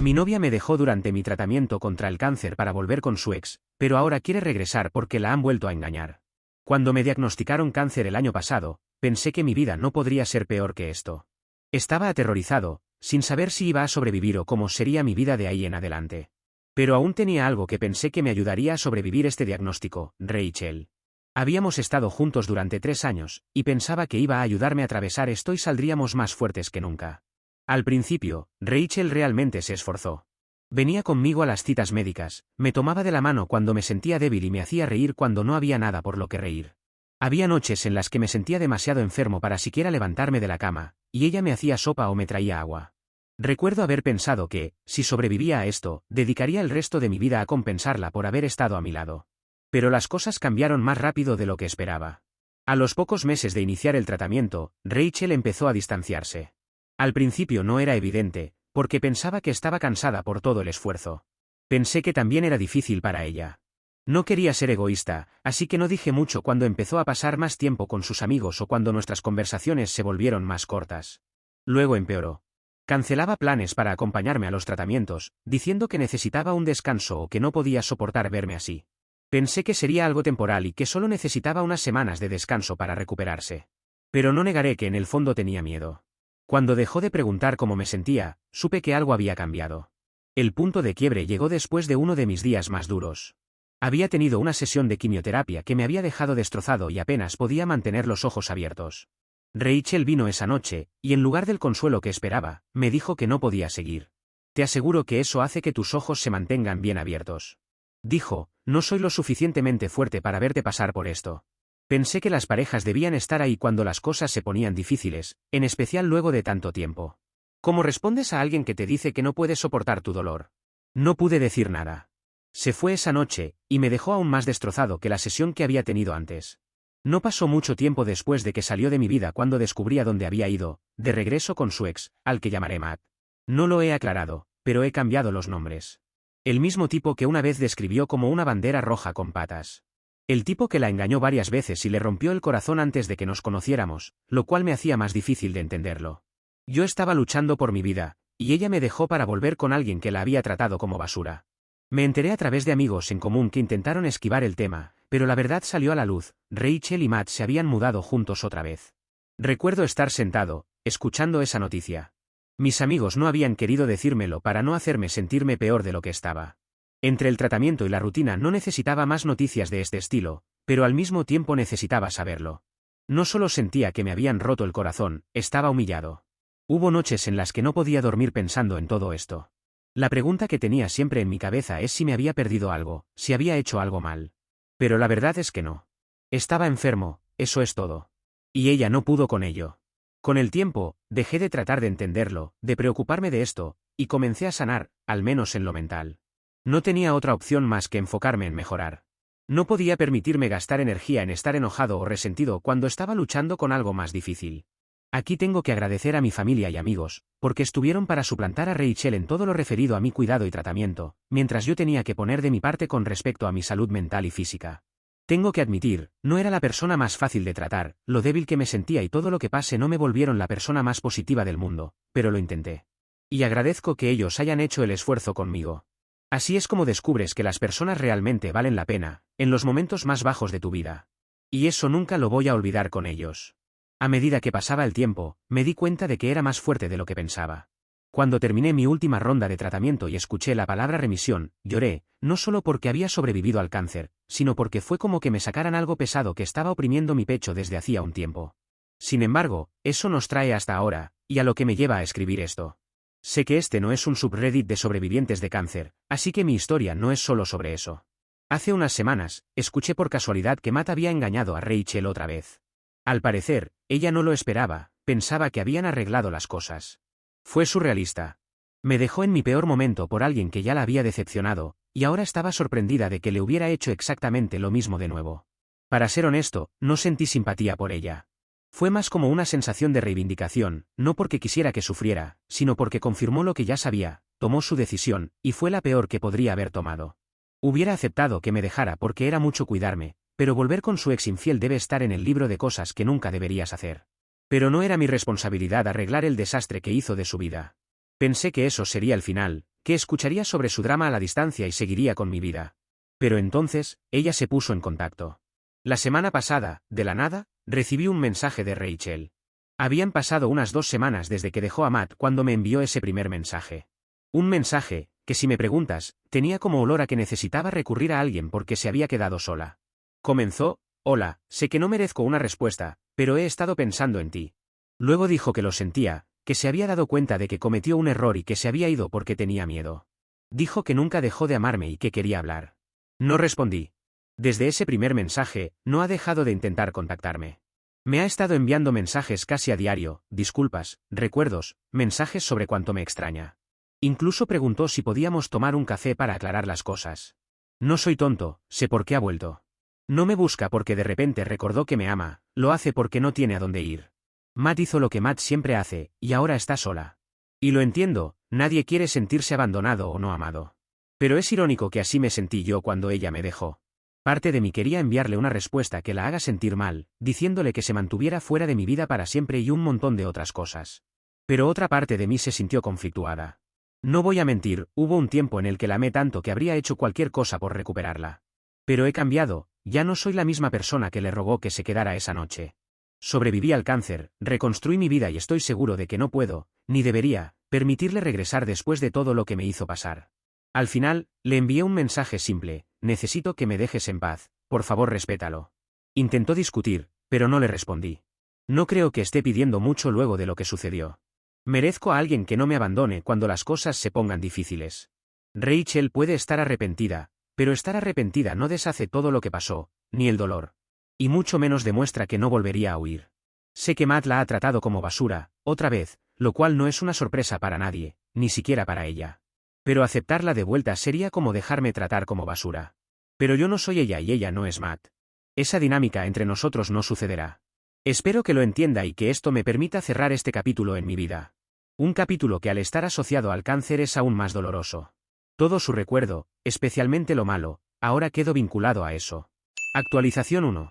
Mi novia me dejó durante mi tratamiento contra el cáncer para volver con su ex, pero ahora quiere regresar porque la han vuelto a engañar. Cuando me diagnosticaron cáncer el año pasado, pensé que mi vida no podría ser peor que esto. Estaba aterrorizado, sin saber si iba a sobrevivir o cómo sería mi vida de ahí en adelante. Pero aún tenía algo que pensé que me ayudaría a sobrevivir este diagnóstico, Rachel. Habíamos estado juntos durante 3 años, y pensaba que iba a ayudarme a atravesar esto y saldríamos más fuertes que nunca. Al principio, Rachel realmente se esforzó. Venía conmigo a las citas médicas, me tomaba de la mano cuando me sentía débil y me hacía reír cuando no había nada por lo que reír. Había noches en las que me sentía demasiado enfermo para siquiera levantarme de la cama, y ella me hacía sopa o me traía agua. Recuerdo haber pensado que, si sobrevivía a esto, dedicaría el resto de mi vida a compensarla por haber estado a mi lado. Pero las cosas cambiaron más rápido de lo que esperaba. A los pocos meses de iniciar el tratamiento, Rachel empezó a distanciarse. Al principio no era evidente, porque pensaba que estaba cansada por todo el esfuerzo. Pensé que también era difícil para ella. No quería ser egoísta, así que no dije mucho cuando empezó a pasar más tiempo con sus amigos o cuando nuestras conversaciones se volvieron más cortas. Luego empeoró. Cancelaba planes para acompañarme a los tratamientos, diciendo que necesitaba un descanso o que no podía soportar verme así. Pensé que sería algo temporal y que solo necesitaba unas semanas de descanso para recuperarse. Pero no negaré que en el fondo tenía miedo. Cuando dejó de preguntar cómo me sentía, supe que algo había cambiado. El punto de quiebre llegó después de uno de mis días más duros. Había tenido una sesión de quimioterapia que me había dejado destrozado y apenas podía mantener los ojos abiertos. Rachel vino esa noche, y en lugar del consuelo que esperaba, me dijo que no podía seguir. Te aseguro que eso hace que tus ojos se mantengan bien abiertos. Dijo, no soy lo suficientemente fuerte para verte pasar por esto. Pensé que las parejas debían estar ahí cuando las cosas se ponían difíciles, en especial luego de tanto tiempo. ¿Cómo respondes a alguien que te dice que no puedes soportar tu dolor? No pude decir nada. Se fue esa noche, y me dejó aún más destrozado que la sesión que había tenido antes. No pasó mucho tiempo después de que salió de mi vida cuando descubrí a dónde había ido, de regreso con su ex, al que llamaré Matt. No lo he aclarado, pero he cambiado los nombres. El mismo tipo que una vez describió como una bandera roja con patas. El tipo que la engañó varias veces y le rompió el corazón antes de que nos conociéramos, lo cual me hacía más difícil de entenderlo. Yo estaba luchando por mi vida, y ella me dejó para volver con alguien que la había tratado como basura. Me enteré a través de amigos en común que intentaron esquivar el tema, pero la verdad salió a la luz. Rachel y Matt se habían mudado juntos otra vez. Recuerdo estar sentado, escuchando esa noticia. Mis amigos no habían querido decírmelo para no hacerme sentirme peor de lo que estaba. Entre el tratamiento y la rutina no necesitaba más noticias de este estilo, pero al mismo tiempo necesitaba saberlo. No solo sentía que me habían roto el corazón, estaba humillado. Hubo noches en las que no podía dormir pensando en todo esto. La pregunta que tenía siempre en mi cabeza es si me había perdido algo, si había hecho algo mal. Pero la verdad es que no. Estaba enfermo, eso es todo. Y ella no pudo con ello. Con el tiempo, dejé de tratar de entenderlo, de preocuparme de esto, y comencé a sanar, al menos en lo mental. No tenía otra opción más que enfocarme en mejorar. No podía permitirme gastar energía en estar enojado o resentido cuando estaba luchando con algo más difícil. Aquí tengo que agradecer a mi familia y amigos, porque estuvieron para suplantar a Rachel en todo lo referido a mi cuidado y tratamiento, mientras yo tenía que poner de mi parte con respecto a mi salud mental y física. Tengo que admitir, no era la persona más fácil de tratar, lo débil que me sentía y todo lo que pase no me volvieron la persona más positiva del mundo, pero lo intenté. Y agradezco que ellos hayan hecho el esfuerzo conmigo. Así es como descubres que las personas realmente valen la pena, en los momentos más bajos de tu vida. Y eso nunca lo voy a olvidar con ellos. A medida que pasaba el tiempo, me di cuenta de que era más fuerte de lo que pensaba. Cuando terminé mi última ronda de tratamiento y escuché la palabra remisión, lloré, no solo porque había sobrevivido al cáncer, sino porque fue como que me sacaran algo pesado que estaba oprimiendo mi pecho desde hacía un tiempo. Sin embargo, eso nos trae hasta ahora, y a lo que me lleva a escribir esto. Sé que este no es un subreddit de sobrevivientes de cáncer, así que mi historia no es solo sobre eso. Hace unas semanas, escuché por casualidad que Matt había engañado a Rachel otra vez. Al parecer, ella no lo esperaba, pensaba que habían arreglado las cosas. Fue surrealista. Me dejó en mi peor momento por alguien que ya la había decepcionado, y ahora estaba sorprendida de que le hubiera hecho exactamente lo mismo de nuevo. Para ser honesto, no sentí simpatía por ella. Fue más como una sensación de reivindicación, no porque quisiera que sufriera, sino porque confirmó lo que ya sabía, tomó su decisión, y fue la peor que podría haber tomado. Hubiera aceptado que me dejara porque era mucho cuidarme, pero volver con su ex infiel debe estar en el libro de cosas que nunca deberías hacer. Pero no era mi responsabilidad arreglar el desastre que hizo de su vida. Pensé que eso sería el final, que escucharía sobre su drama a la distancia y seguiría con mi vida. Pero entonces, ella se puso en contacto. La semana pasada, de la nada, recibí un mensaje de Rachel. Habían pasado unas 2 semanas desde que dejó a Matt cuando me envió ese primer mensaje. Un mensaje, que si me preguntas, tenía como olor a que necesitaba recurrir a alguien porque se había quedado sola. Comenzó: hola, sé que no merezco una respuesta, pero he estado pensando en ti. Luego dijo que lo sentía, que se había dado cuenta de que cometió un error y que se había ido porque tenía miedo. Dijo que nunca dejó de amarme y que quería hablar. No respondí. Desde ese primer mensaje, no ha dejado de intentar contactarme. Me ha estado enviando mensajes casi a diario, disculpas, recuerdos, mensajes sobre cuánto me extraña. Incluso preguntó si podíamos tomar un café para aclarar las cosas. No soy tonto, sé por qué ha vuelto. No me busca porque de repente recordó que me ama, lo hace porque no tiene a dónde ir. Matt hizo lo que Matt siempre hace, y ahora está sola. Y lo entiendo, nadie quiere sentirse abandonado o no amado. Pero es irónico que así me sentí yo cuando ella me dejó. Parte de mí quería enviarle una respuesta que la haga sentir mal, diciéndole que se mantuviera fuera de mi vida para siempre y un montón de otras cosas. Pero otra parte de mí se sintió conflictuada. No voy a mentir, hubo un tiempo en el que la amé tanto que habría hecho cualquier cosa por recuperarla. Pero he cambiado, ya no soy la misma persona que le rogó que se quedara esa noche. Sobreviví al cáncer, reconstruí mi vida y estoy seguro de que no puedo, ni debería, permitirle regresar después de todo lo que me hizo pasar. Al final, le envié un mensaje simple: necesito que me dejes en paz, por favor respétalo. Intentó discutir, pero no le respondí. No creo que esté pidiendo mucho luego de lo que sucedió. Merezco a alguien que no me abandone cuando las cosas se pongan difíciles. Rachel puede estar arrepentida, pero estar arrepentida no deshace todo lo que pasó, ni el dolor. Y mucho menos demuestra que no volvería a huir. Sé que Matt la ha tratado como basura, otra vez, lo cual no es una sorpresa para nadie, ni siquiera para ella. Pero aceptarla de vuelta sería como dejarme tratar como basura. Pero yo no soy ella y ella no es Matt. Esa dinámica entre nosotros no sucederá. Espero que lo entienda y que esto me permita cerrar este capítulo en mi vida. Un capítulo que al estar asociado al cáncer es aún más doloroso. Todo su recuerdo, especialmente lo malo, ahora quedo vinculado a eso. Actualización 1.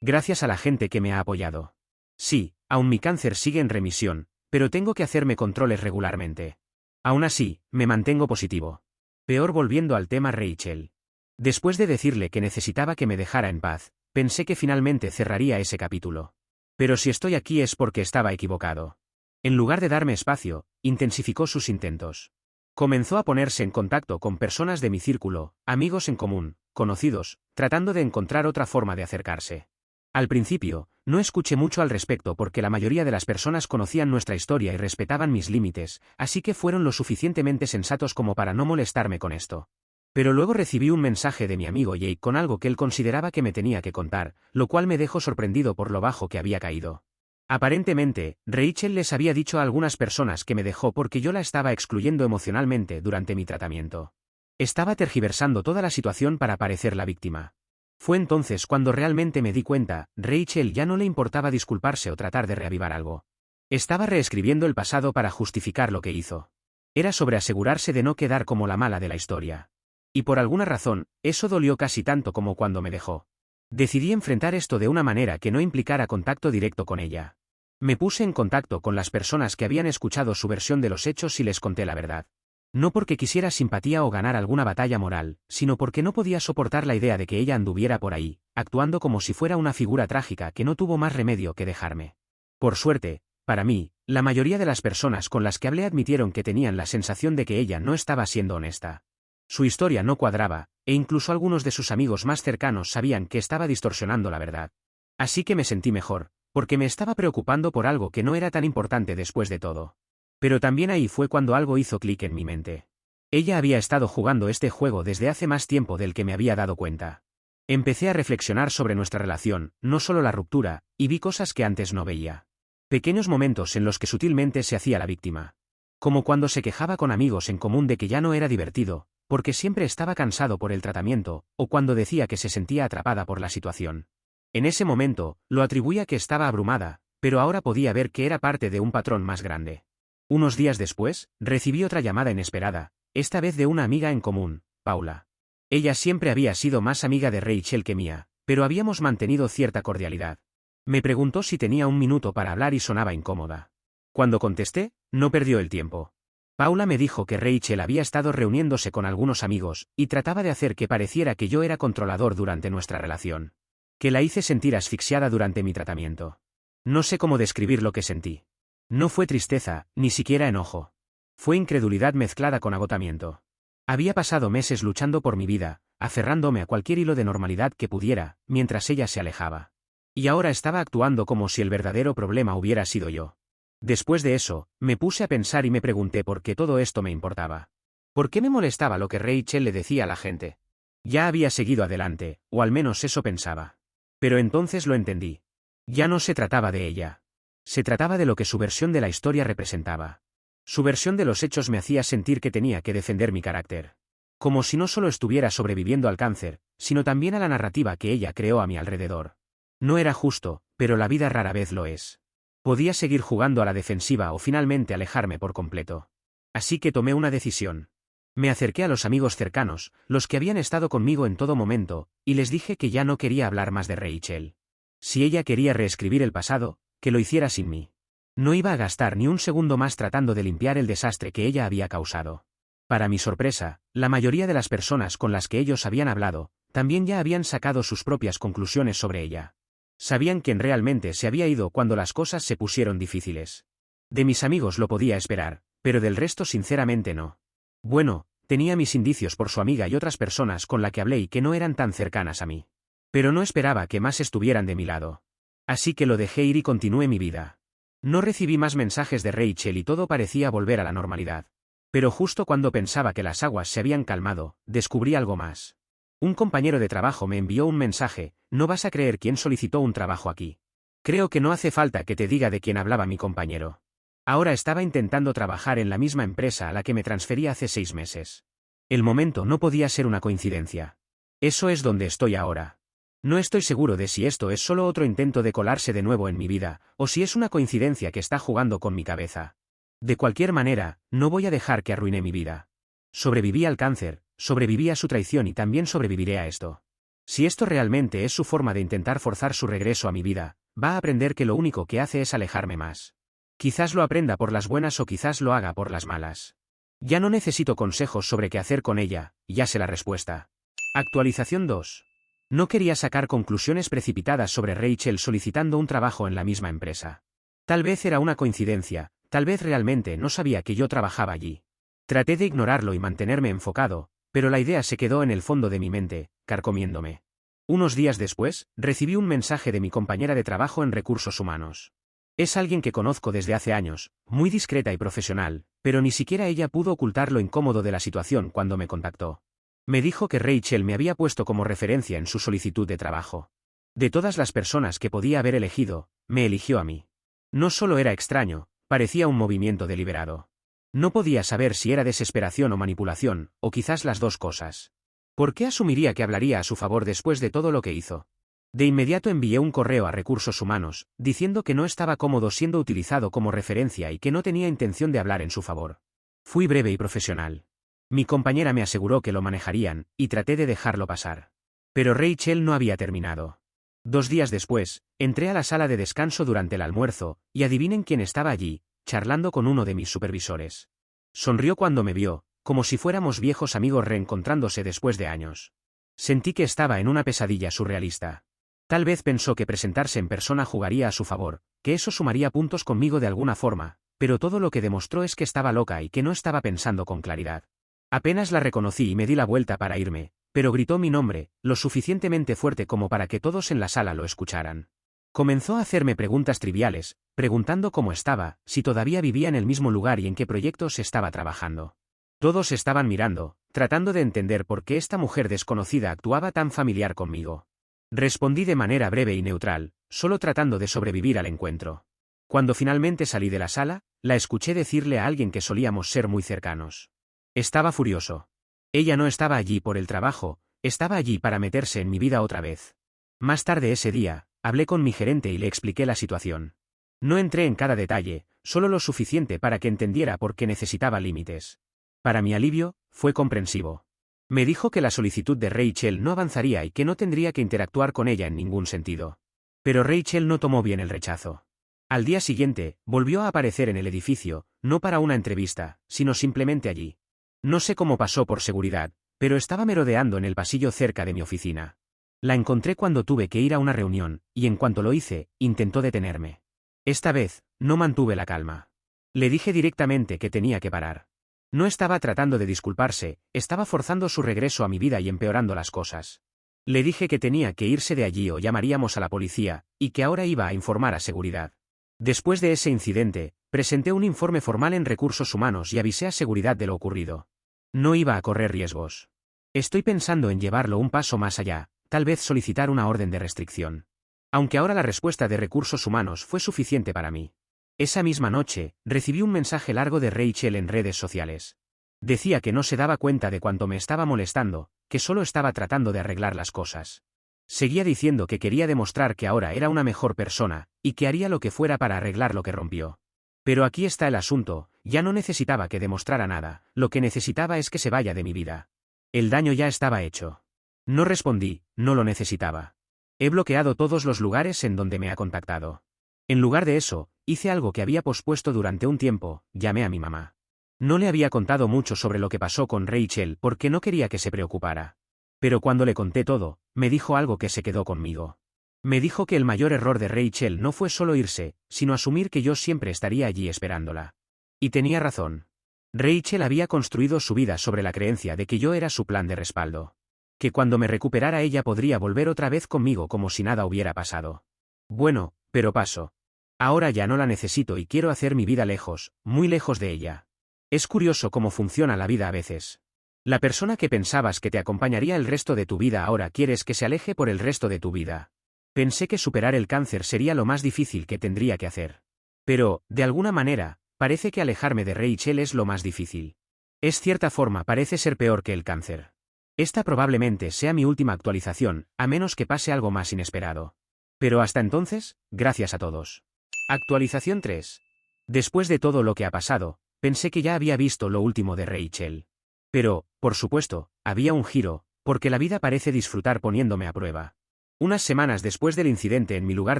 Gracias a la gente que me ha apoyado. Sí, aún mi cáncer sigue en remisión, pero tengo que hacerme controles regularmente. Aún así, me mantengo positivo. Peor volviendo al tema Rachel. Después de decirle que necesitaba que me dejara en paz, pensé que finalmente cerraría ese capítulo. Pero si estoy aquí es porque estaba equivocado. En lugar de darme espacio, intensificó sus intentos. Comenzó a ponerse en contacto con personas de mi círculo, amigos en común, conocidos, tratando de encontrar otra forma de acercarse. Al principio, no escuché mucho al respecto porque la mayoría de las personas conocían nuestra historia y respetaban mis límites, así que fueron lo suficientemente sensatos como para no molestarme con esto. Pero luego recibí un mensaje de mi amigo Jake con algo que él consideraba que me tenía que contar, lo cual me dejó sorprendido por lo bajo que había caído. Aparentemente, Rachel les había dicho a algunas personas que me dejó porque yo la estaba excluyendo emocionalmente durante mi tratamiento. Estaba tergiversando toda la situación para parecer la víctima. Fue entonces cuando realmente me di cuenta, Rachel ya no le importaba disculparse o tratar de reavivar algo. Estaba reescribiendo el pasado para justificar lo que hizo. Era sobre asegurarse de no quedar como la mala de la historia. Y por alguna razón, eso dolió casi tanto como cuando me dejó. Decidí enfrentar esto de una manera que no implicara contacto directo con ella. Me puse en contacto con las personas que habían escuchado su versión de los hechos y les conté la verdad. No porque quisiera simpatía o ganar alguna batalla moral, sino porque no podía soportar la idea de que ella anduviera por ahí, actuando como si fuera una figura trágica que no tuvo más remedio que dejarme. Por suerte, para mí, la mayoría de las personas con las que hablé admitieron que tenían la sensación de que ella no estaba siendo honesta. Su historia no cuadraba, e incluso algunos de sus amigos más cercanos sabían que estaba distorsionando la verdad. Así que me sentí mejor, porque me estaba preocupando por algo que no era tan importante después de todo. Pero también ahí fue cuando algo hizo clic en mi mente. Ella había estado jugando este juego desde hace más tiempo del que me había dado cuenta. Empecé a reflexionar sobre nuestra relación, no solo la ruptura, y vi cosas que antes no veía. Pequeños momentos en los que sutilmente se hacía la víctima. Como cuando se quejaba con amigos en común de que ya no era divertido, porque siempre estaba cansado por el tratamiento, o cuando decía que se sentía atrapada por la situación. En ese momento, lo atribuía a que estaba abrumada, pero ahora podía ver que era parte de un patrón más grande. Unos días después, recibí otra llamada inesperada, esta vez de una amiga en común, Paula. Ella siempre había sido más amiga de Rachel que mía, pero habíamos mantenido cierta cordialidad. Me preguntó si tenía un minuto para hablar y sonaba incómoda. Cuando contesté, no perdió el tiempo. Paula me dijo que Rachel había estado reuniéndose con algunos amigos, y trataba de hacer que pareciera que yo era controlador durante nuestra relación. Que la hice sentir asfixiada durante mi tratamiento. No sé cómo describir lo que sentí. No fue tristeza, ni siquiera enojo. Fue incredulidad mezclada con agotamiento. Había pasado meses luchando por mi vida, aferrándome a cualquier hilo de normalidad que pudiera, mientras ella se alejaba. Y ahora estaba actuando como si el verdadero problema hubiera sido yo. Después de eso, me puse a pensar y me pregunté por qué todo esto me importaba. ¿Por qué me molestaba lo que Rachel le decía a la gente? Ya había seguido adelante, o al menos eso pensaba. Pero entonces lo entendí. Ya no se trataba de ella. Se trataba de lo que su versión de la historia representaba. Su versión de los hechos me hacía sentir que tenía que defender mi carácter. Como si no solo estuviera sobreviviendo al cáncer, sino también a la narrativa que ella creó a mi alrededor. No era justo, pero la vida rara vez lo es. Podía seguir jugando a la defensiva o finalmente alejarme por completo. Así que tomé una decisión. Me acerqué a los amigos cercanos, los que habían estado conmigo en todo momento, y les dije que ya no quería hablar más de Rachel. Si ella quería reescribir el pasado, que lo hiciera sin mí. No iba a gastar ni un segundo más tratando de limpiar el desastre que ella había causado. Para mi sorpresa, la mayoría de las personas con las que ellos habían hablado, también ya habían sacado sus propias conclusiones sobre ella. Sabían quién realmente se había ido cuando las cosas se pusieron difíciles. De mis amigos lo podía esperar, pero del resto sinceramente no. Bueno, tenía mis indicios por su amiga y otras personas con las que hablé y que no eran tan cercanas a mí. Pero no esperaba que más estuvieran de mi lado. Así que lo dejé ir y continué mi vida. No recibí más mensajes de Rachel y todo parecía volver a la normalidad. Pero justo cuando pensaba que las aguas se habían calmado, descubrí algo más. Un compañero de trabajo me envió un mensaje: no vas a creer quién solicitó un trabajo aquí. Creo que no hace falta que te diga de quién hablaba mi compañero. Ahora estaba intentando trabajar en la misma empresa a la que me transferí hace 6 meses. El momento no podía ser una coincidencia. Eso es donde estoy ahora. No estoy seguro de si esto es solo otro intento de colarse de nuevo en mi vida, o si es una coincidencia que está jugando con mi cabeza. De cualquier manera, no voy a dejar que arruine mi vida. Sobreviví al cáncer, sobreviví a su traición y también sobreviviré a esto. Si esto realmente es su forma de intentar forzar su regreso a mi vida, va a aprender que lo único que hace es alejarme más. Quizás lo aprenda por las buenas o quizás lo haga por las malas. Ya no necesito consejos sobre qué hacer con ella, ya sé la respuesta. Actualización 2. No quería sacar conclusiones precipitadas sobre Rachel solicitando un trabajo en la misma empresa. Tal vez era una coincidencia, tal vez realmente no sabía que yo trabajaba allí. Traté de ignorarlo y mantenerme enfocado, pero la idea se quedó en el fondo de mi mente, carcomiéndome. Unos días después, recibí un mensaje de mi compañera de trabajo en recursos humanos. Es alguien que conozco desde hace años, muy discreta y profesional, pero ni siquiera ella pudo ocultar lo incómodo de la situación cuando me contactó. Me dijo que Rachel me había puesto como referencia en su solicitud de trabajo. De todas las personas que podía haber elegido, me eligió a mí. No solo era extraño, parecía un movimiento deliberado. No podía saber si era desesperación o manipulación, o quizás las dos cosas. ¿Por qué asumiría que hablaría a su favor después de todo lo que hizo? De inmediato envié un correo a recursos humanos, diciendo que no estaba cómodo siendo utilizado como referencia y que no tenía intención de hablar en su favor. Fui breve y profesional. Mi compañera me aseguró que lo manejarían, y traté de dejarlo pasar. Pero Rachel no había terminado. 2 días después, entré a la sala de descanso durante el almuerzo, y adivinen quién estaba allí, charlando con uno de mis supervisores. Sonrió cuando me vio, como si fuéramos viejos amigos reencontrándose después de años. Sentí que estaba en una pesadilla surrealista. Tal vez pensó que presentarse en persona jugaría a su favor, que eso sumaría puntos conmigo de alguna forma, pero todo lo que demostró es que estaba loca y que no estaba pensando con claridad. Apenas la reconocí y me di la vuelta para irme, pero gritó mi nombre, lo suficientemente fuerte como para que todos en la sala lo escucharan. Comenzó a hacerme preguntas triviales, preguntando cómo estaba, si todavía vivía en el mismo lugar y en qué proyectos estaba trabajando. Todos estaban mirando, tratando de entender por qué esta mujer desconocida actuaba tan familiar conmigo. Respondí de manera breve y neutral, solo tratando de sobrevivir al encuentro. Cuando finalmente salí de la sala, la escuché decirle a alguien que solíamos ser muy cercanos. Estaba furioso. Ella no estaba allí por el trabajo, estaba allí para meterse en mi vida otra vez. Más tarde ese día, hablé con mi gerente y le expliqué la situación. No entré en cada detalle, solo lo suficiente para que entendiera por qué necesitaba límites. Para mi alivio, fue comprensivo. Me dijo que la solicitud de Rachel no avanzaría y que no tendría que interactuar con ella en ningún sentido. Pero Rachel no tomó bien el rechazo. Al día siguiente, volvió a aparecer en el edificio, no para una entrevista, sino simplemente allí. No sé cómo pasó por seguridad, pero estaba merodeando en el pasillo cerca de mi oficina. La encontré cuando tuve que ir a una reunión, y en cuanto lo hice, intentó detenerme. Esta vez, no mantuve la calma. Le dije directamente que tenía que parar. No estaba tratando de disculparse, estaba forzando su regreso a mi vida y empeorando las cosas. Le dije que tenía que irse de allí o llamaríamos a la policía, y que ahora iba a informar a seguridad. Después de ese incidente, presenté un informe formal en recursos humanos y avisé a seguridad de lo ocurrido. No iba a correr riesgos. Estoy pensando en llevarlo un paso más allá, tal vez solicitar una orden de restricción. Aunque ahora la respuesta de recursos humanos fue suficiente para mí. Esa misma noche, recibí un mensaje largo de Rachel en redes sociales. Decía que no se daba cuenta de cuánto me estaba molestando, que solo estaba tratando de arreglar las cosas. Seguía diciendo que quería demostrar que ahora era una mejor persona, y que haría lo que fuera para arreglar lo que rompió. Pero aquí está el asunto, ya no necesitaba que demostrara nada, lo que necesitaba es que se vaya de mi vida. El daño ya estaba hecho. No respondí, no lo necesitaba. He bloqueado todos los lugares en donde me ha contactado. En lugar de eso, hice algo que había pospuesto durante un tiempo, llamé a mi mamá. No le había contado mucho sobre lo que pasó con Rachel porque no quería que se preocupara. Pero cuando le conté todo, me dijo algo que se quedó conmigo. Me dijo que el mayor error de Rachel no fue solo irse, sino asumir que yo siempre estaría allí esperándola. Y tenía razón. Rachel había construido su vida sobre la creencia de que yo era su plan de respaldo. Que cuando me recuperara ella podría volver otra vez conmigo como si nada hubiera pasado. Bueno, pero pasó. Ahora ya no la necesito y quiero hacer mi vida lejos, muy lejos de ella. Es curioso cómo funciona la vida a veces. La persona que pensabas que te acompañaría el resto de tu vida ahora quieres que se aleje por el resto de tu vida. Pensé que superar el cáncer sería lo más difícil que tendría que hacer. Pero, de alguna manera, parece que alejarme de Rachel es lo más difícil. Es cierta forma parece ser peor que el cáncer. Esta probablemente sea mi última actualización, a menos que pase algo más inesperado. Pero hasta entonces, gracias a todos. Actualización 3. Después de todo lo que ha pasado, pensé que ya había visto lo último de Rachel. Pero, por supuesto, había un giro, porque la vida parece disfrutar poniéndome a prueba. Unas semanas después del incidente en mi lugar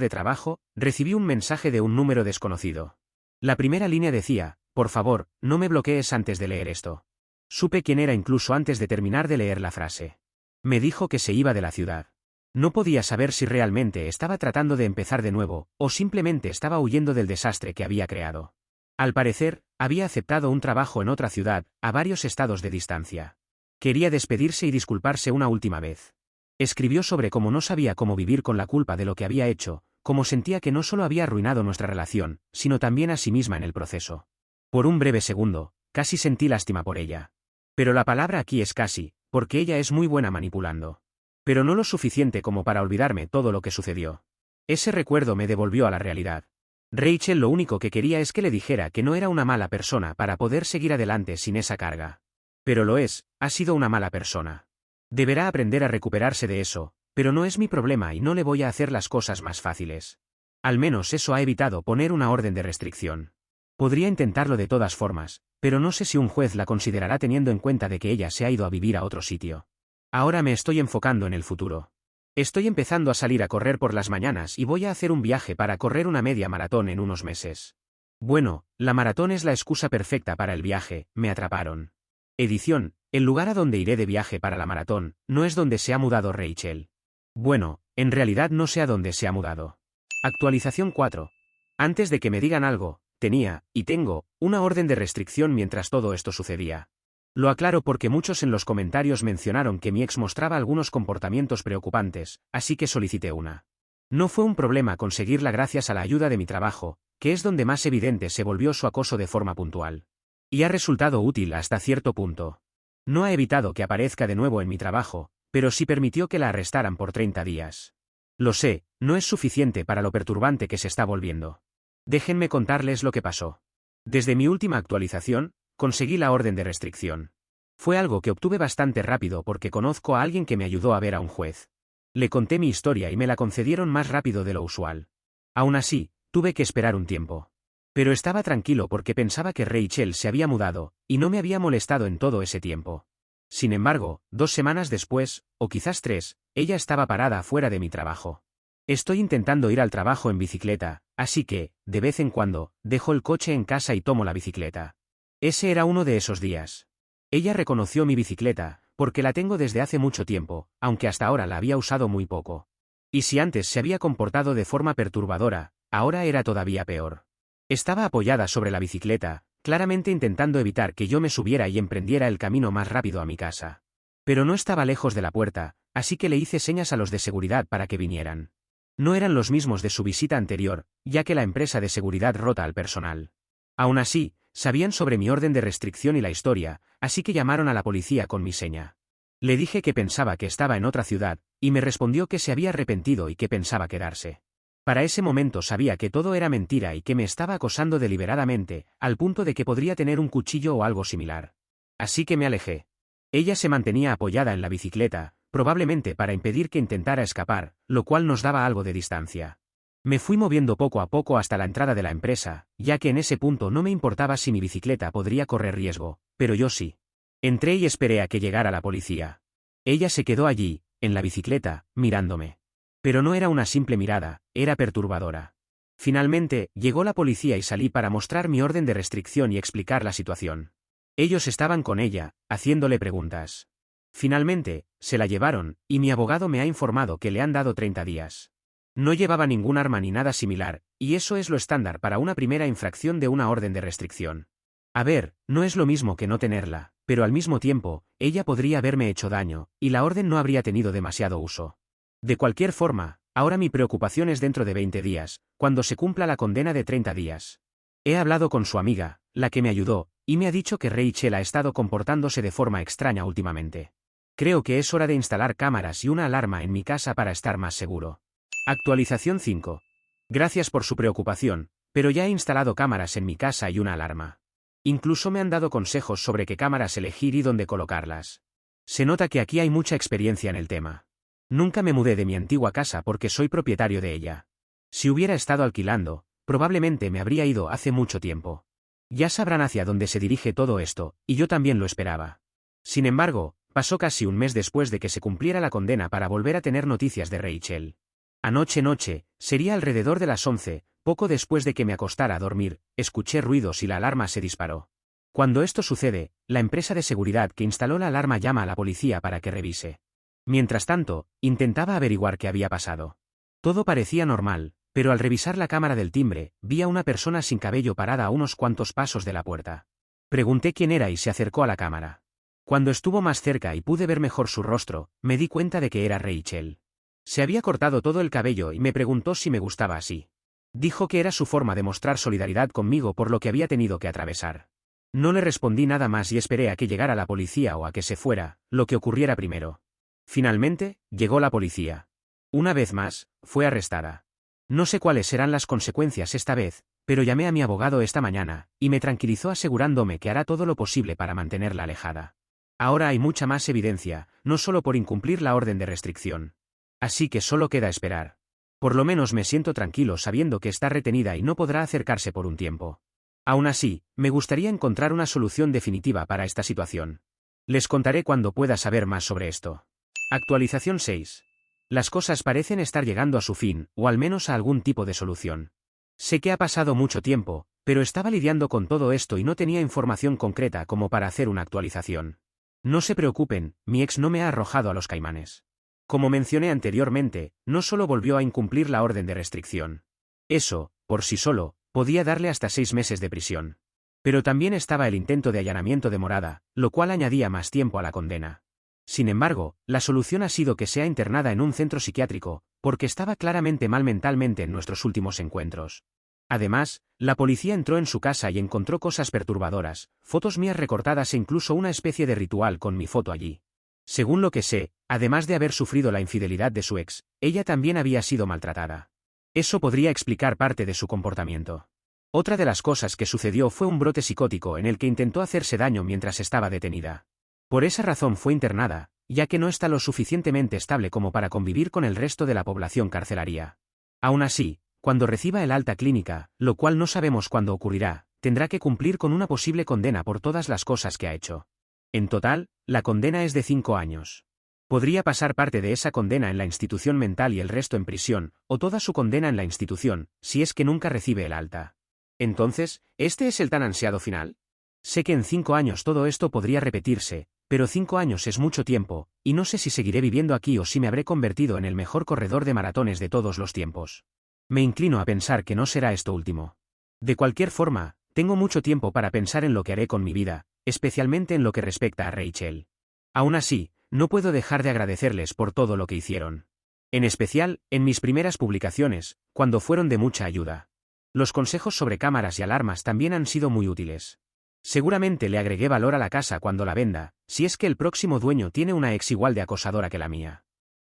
de trabajo, recibí un mensaje de un número desconocido. La primera línea decía, por favor, no me bloquees antes de leer esto. Supe quién era incluso antes de terminar de leer la frase. Me dijo que se iba de la ciudad. No podía saber si realmente estaba tratando de empezar de nuevo, o simplemente estaba huyendo del desastre que había creado. Al parecer, había aceptado un trabajo en otra ciudad, a varios estados de distancia. Quería despedirse y disculparse una última vez. Escribió sobre cómo no sabía cómo vivir con la culpa de lo que había hecho, cómo sentía que no solo había arruinado nuestra relación, sino también a sí misma en el proceso. Por un breve segundo, casi sentí lástima por ella. Pero la palabra aquí es casi, porque ella es muy buena manipulando. Pero no lo suficiente como para olvidarme todo lo que sucedió. Ese recuerdo me devolvió a la realidad. Rachel lo único que quería es que le dijera que no era una mala persona para poder seguir adelante sin esa carga. Pero lo es, ha sido una mala persona. Deberá aprender a recuperarse de eso, pero no es mi problema y no le voy a hacer las cosas más fáciles. Al menos eso ha evitado poner una orden de restricción. Podría intentarlo de todas formas, pero no sé si un juez la considerará teniendo en cuenta de que ella se ha ido a vivir a otro sitio. Ahora me estoy enfocando en el futuro. Estoy empezando a salir a correr por las mañanas y voy a hacer un viaje para correr una media maratón en unos meses. Bueno, la maratón es la excusa perfecta para el viaje, me atraparon. Edición, el lugar a donde iré de viaje para la maratón, no es donde se ha mudado Rachel. Bueno, en realidad no sé a dónde se ha mudado. Actualización 4. Antes de que me digan algo, tenía, y tengo, una orden de restricción mientras todo esto sucedía. Lo aclaro porque muchos en los comentarios mencionaron que mi ex mostraba algunos comportamientos preocupantes, así que solicité una. No fue un problema conseguirla gracias a la ayuda de mi trabajo, que es donde más evidente se volvió su acoso de forma puntual. Y ha resultado útil hasta cierto punto. No ha evitado que aparezca de nuevo en mi trabajo, pero sí permitió que la arrestaran por 30 días. Lo sé, no es suficiente para lo perturbante que se está volviendo. Déjenme contarles lo que pasó. Desde mi última actualización, conseguí la orden de restricción. Fue algo que obtuve bastante rápido porque conozco a alguien que me ayudó a ver a un juez. Le conté mi historia y me la concedieron más rápido de lo usual. Aún así, tuve que esperar un tiempo. Pero estaba tranquilo porque pensaba que Rachel se había mudado, y no me había molestado en todo ese tiempo. Sin embargo, 2 semanas después, o quizás 3, ella estaba parada afuera de mi trabajo. Estoy intentando ir al trabajo en bicicleta, así que, de vez en cuando, dejo el coche en casa y tomo la bicicleta. Ese era uno de esos días. Ella reconoció mi bicicleta, porque la tengo desde hace mucho tiempo, aunque hasta ahora la había usado muy poco. Y si antes se había comportado de forma perturbadora, ahora era todavía peor. Estaba apoyada sobre la bicicleta, claramente intentando evitar que yo me subiera y emprendiera el camino más rápido a mi casa. Pero no estaba lejos de la puerta, así que le hice señas a los de seguridad para que vinieran. No eran los mismos de su visita anterior, ya que la empresa de seguridad rota al personal. Aún así, sabían sobre mi orden de restricción y la historia, así que llamaron a la policía con mi seña. Le dije que pensaba que estaba en otra ciudad, y me respondió que se había arrepentido y que pensaba quedarse. Para ese momento sabía que todo era mentira y que me estaba acosando deliberadamente, al punto de que podría tener un cuchillo o algo similar. Así que me alejé. Ella se mantenía apoyada en la bicicleta, probablemente para impedir que intentara escapar, lo cual nos daba algo de distancia. Me fui moviendo poco a poco hasta la entrada de la empresa, ya que en ese punto no me importaba si mi bicicleta podría correr riesgo, pero yo sí. Entré y esperé a que llegara la policía. Ella se quedó allí, en la bicicleta, mirándome. Pero no era una simple mirada, era perturbadora. Finalmente, llegó la policía y salí para mostrar mi orden de restricción y explicar la situación. Ellos estaban con ella, haciéndole preguntas. Finalmente, se la llevaron, y mi abogado me ha informado que le han dado 30 días. No llevaba ningún arma ni nada similar, y eso es lo estándar para una primera infracción de una orden de restricción. A ver, no es lo mismo que no tenerla, pero al mismo tiempo, ella podría haberme hecho daño, y la orden no habría tenido demasiado uso. De cualquier forma, ahora mi preocupación es dentro de 20 días, cuando se cumpla la condena de 30 días. He hablado con su amiga, la que me ayudó, y me ha dicho que Rachel ha estado comportándose de forma extraña últimamente. Creo que es hora de instalar cámaras y una alarma en mi casa para estar más seguro. Actualización 5. Gracias por su preocupación, pero ya he instalado cámaras en mi casa y una alarma. Incluso me han dado consejos sobre qué cámaras elegir y dónde colocarlas. Se nota que aquí hay mucha experiencia en el tema. Nunca me mudé de mi antigua casa porque soy propietario de ella. Si hubiera estado alquilando, probablemente me habría ido hace mucho tiempo. Ya sabrán hacia dónde se dirige todo esto, y yo también lo esperaba. Sin embargo, pasó casi un mes después de que se cumpliera la condena para volver a tener noticias de Rachel. Anoche, sería alrededor de las 11, poco después de que me acostara a dormir, escuché ruidos y la alarma se disparó. Cuando esto sucede, la empresa de seguridad que instaló la alarma llama a la policía para que revise. Mientras tanto, intentaba averiguar qué había pasado. Todo parecía normal, pero al revisar la cámara del timbre, vi a una persona sin cabello parada a unos cuantos pasos de la puerta. Pregunté quién era y se acercó a la cámara. Cuando estuvo más cerca y pude ver mejor su rostro, me di cuenta de que era Rachel. Se había cortado todo el cabello y me preguntó si me gustaba así. Dijo que era su forma de mostrar solidaridad conmigo por lo que había tenido que atravesar. No le respondí nada más y esperé a que llegara la policía o a que se fuera, lo que ocurriera primero. Finalmente, llegó la policía. Una vez más, fue arrestada. No sé cuáles serán las consecuencias esta vez, pero llamé a mi abogado esta mañana, y me tranquilizó asegurándome que hará todo lo posible para mantenerla alejada. Ahora hay mucha más evidencia, no solo por incumplir la orden de restricción. Así que solo queda esperar. Por lo menos me siento tranquilo sabiendo que está retenida y no podrá acercarse por un tiempo. Aún así, me gustaría encontrar una solución definitiva para esta situación. Les contaré cuando pueda saber más sobre esto. Actualización 6. Las cosas parecen estar llegando a su fin, o al menos a algún tipo de solución. Sé que ha pasado mucho tiempo, pero estaba lidiando con todo esto y no tenía información concreta como para hacer una actualización. No se preocupen, mi ex no me ha arrojado a los Caimanes. Como mencioné anteriormente, no solo volvió a incumplir la orden de restricción. Eso, por sí solo, podía darle hasta 6 meses de prisión. Pero también estaba el intento de allanamiento de morada, lo cual añadía más tiempo a la condena. Sin embargo, la solución ha sido que sea internada en un centro psiquiátrico, porque estaba claramente mal mentalmente en nuestros últimos encuentros. Además, la policía entró en su casa y encontró cosas perturbadoras, fotos mías recortadas e incluso una especie de ritual con mi foto allí. Según lo que sé, además de haber sufrido la infidelidad de su ex, ella también había sido maltratada. Eso podría explicar parte de su comportamiento. Otra de las cosas que sucedió fue un brote psicótico en el que intentó hacerse daño mientras estaba detenida. Por esa razón fue internada, ya que no está lo suficientemente estable como para convivir con el resto de la población carcelaria. Aún así, cuando reciba el alta clínica, lo cual no sabemos cuándo ocurrirá, tendrá que cumplir con una posible condena por todas las cosas que ha hecho. En total, la condena es de 5 años. Podría pasar parte de esa condena en la institución mental y el resto en prisión, o toda su condena en la institución, si es que nunca recibe el alta. Entonces, ¿este es el tan ansiado final? Sé que en 5 años todo esto podría repetirse, pero 5 años es mucho tiempo, y no sé si seguiré viviendo aquí o si me habré convertido en el mejor corredor de maratones de todos los tiempos. Me inclino a pensar que no será esto último. De cualquier forma, tengo mucho tiempo para pensar en lo que haré con mi vida, especialmente en lo que respecta a Rachel. Aún así, no puedo dejar de agradecerles por todo lo que hicieron. En especial, en mis primeras publicaciones, cuando fueron de mucha ayuda. Los consejos sobre cámaras y alarmas también han sido muy útiles. Seguramente le agregué valor a la casa cuando la venda, si es que el próximo dueño tiene una ex igual de acosadora que la mía.